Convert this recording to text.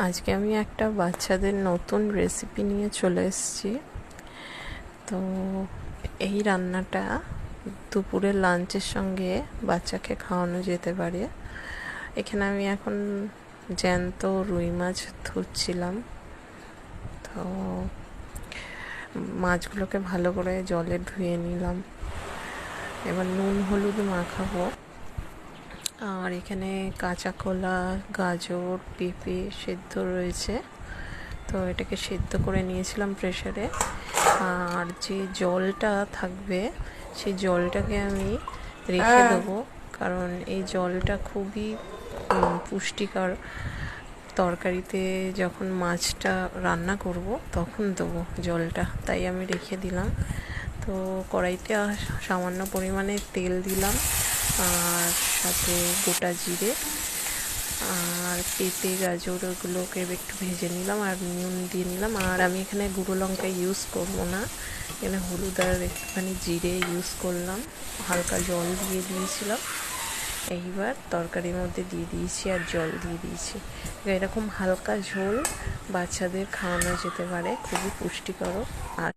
আজকে আমি একটা বাচ্চাদের নতুন রেসিপি নিয়ে চলে এসেছি। তো এই রান্নাটা দুপুরের লাঞ্চের সঙ্গে বাচ্চাকে খাওয়ানো যেতে পারে। এখানে আমি এখন জ্যান্ত রুই মাছ ধুচ্ছিলাম। তো মাছগুলোকে ভালো করে জলে ধুয়ে নিলাম। এবার নুন হলুদ মাখাবো। আর এখানে কাঁচা কলা, গাজর, পেঁপে সেদ্ধ রয়েছে। তো এটাকে সেদ্ধ করে নিয়েছিলাম প্রেসারে। আর যে জলটা থাকবে সেই জলটাকে আমি রেখে দেবো, কারণ এই জলটা খুবই পুষ্টিকর। তরকারিতে যখন মাছটা রান্না করব তখন দেবো জলটা, তাই আমি রেখে দিলাম। তো কড়াইতে সামান্য পরিমাণে তেল দিলাম, আর সাথে গোটা জিরে আর পেঁপে গাজর ওগুলোকে একটু ভেজে নিলাম, আর নুন দিয়ে নিলাম। আর আমি এখানে গুঁড়ো লঙ্কা ইউজ করবো না, এখানে হলুদ আর একটুখানি জিরে ইউজ করলাম। হালকা জল দিয়ে দিয়েছিলাম। এইবার তরকারির মধ্যে দিয়ে দিয়েছি আর জল দিয়ে দিয়েছি। এরকম হালকা ঝোল বাচ্চাদের খাওয়ানো যেতে পারে, খুবই পুষ্টিকর। আর